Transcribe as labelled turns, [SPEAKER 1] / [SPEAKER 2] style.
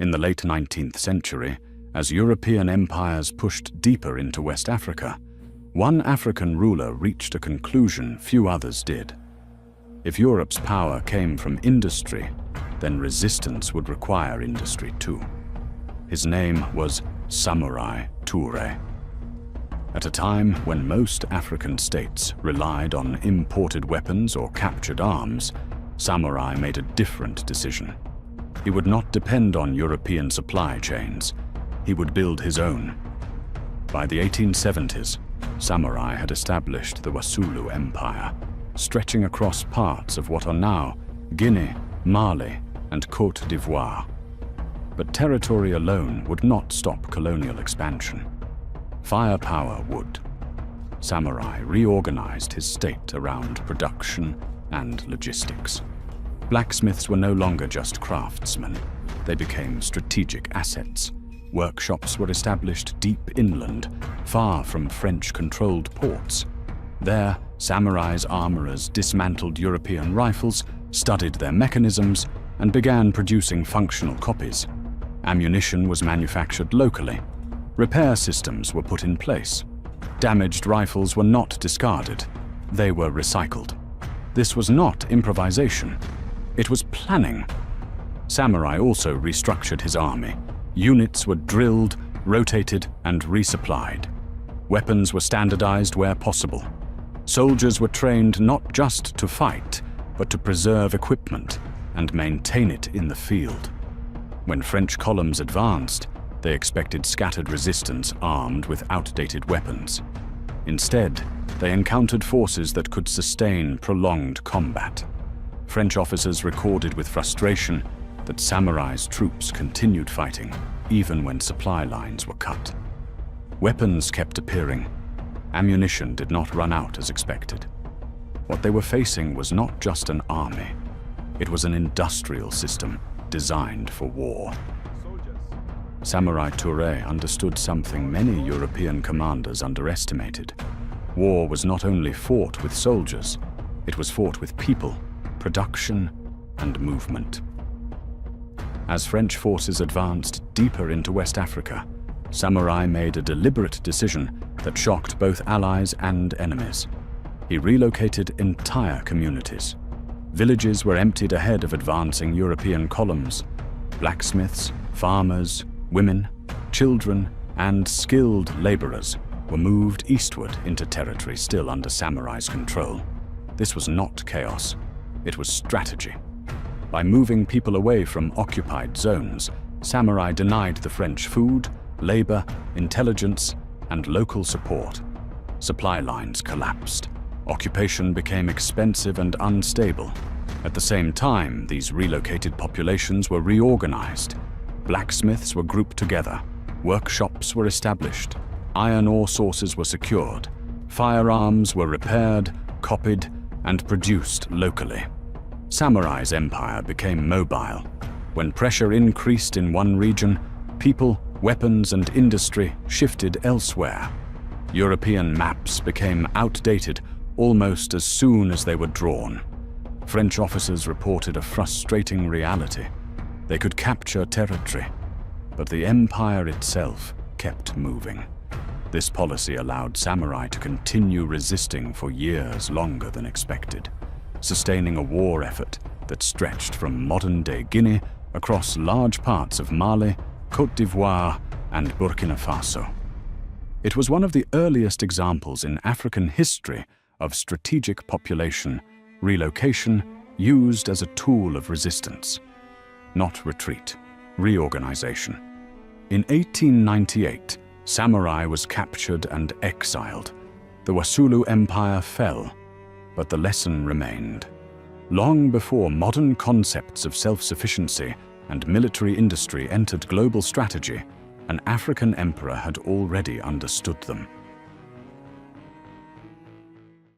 [SPEAKER 1] In the late 19th century, as European empires pushed deeper into West Africa, one African ruler reached a conclusion few others did. If Europe's power came from industry, then resistance would require industry too. His name was Samurai Toure. At a time when most African states relied on imported weapons or captured arms, Samurai made a different decision. He would not depend on European supply chains. He would build his own. By the 1870s, Samurai had established the Wassoulou Empire, stretching across parts of what are now Guinea, Mali, and Côte d'Ivoire. But territory alone would not stop colonial expansion. Firepower would. Samurai reorganized his state around production and logistics. Blacksmiths were no longer just craftsmen. They became strategic assets. Workshops were established deep inland, far from French-controlled ports. There, Samurai's armorers dismantled European rifles, studied their mechanisms, and began producing functional copies. Ammunition was manufactured locally. Repair systems were put in place. Damaged rifles were not discarded. They were recycled. This was not improvisation. It was planning. Samurai also restructured his army. Units were drilled, rotated, and resupplied. Weapons were standardized where possible. Soldiers were trained not just to fight, but to preserve equipment and maintain it in the field. When French columns advanced, they expected scattered resistance armed with outdated weapons. Instead, they encountered forces that could sustain prolonged combat. French officers recorded with frustration that Samurai's troops continued fighting, even when supply lines were cut. Weapons kept appearing. Ammunition did not run out as expected. What they were facing was not just an army. It was an industrial system designed for war. Samurai Toure understood something many European commanders underestimated. War was not only fought with soldiers, it was fought with people, production, and movement. As French forces advanced deeper into West Africa, Samurai made a deliberate decision that shocked both allies and enemies. He relocated entire communities. Villages were emptied ahead of advancing European columns. Blacksmiths, farmers, women, children, and skilled laborers were moved eastward into territory still under Samurai's control. This was not chaos. It was strategy. By moving people away from occupied zones, Samurai denied the French food, labor, intelligence, and local support. Supply lines collapsed. Occupation became expensive and unstable. At the same time, these relocated populations were reorganized. Blacksmiths were grouped together. Workshops were established. Iron ore sources were secured. Firearms were repaired, copied, and produced locally. Samurai's empire became mobile. When pressure increased in one region, people, weapons, and industry shifted elsewhere. European maps became outdated almost as soon as they were drawn. French officers reported a frustrating reality. They could capture territory, but the empire itself kept moving. This policy allowed Samurai to continue resisting for years longer than expected, sustaining a war effort that stretched from modern-day Guinea across large parts of Mali, Côte d'Ivoire, and Burkina Faso. It was one of the earliest examples in African history of strategic population relocation used as a tool of resistance. Not retreat, reorganization. In 1898, Samurai was captured and exiled. The Wassoulou Empire fell, but the lesson remained. Long before modern concepts of self-sufficiency and military industry entered global strategy, an African emperor had already understood them.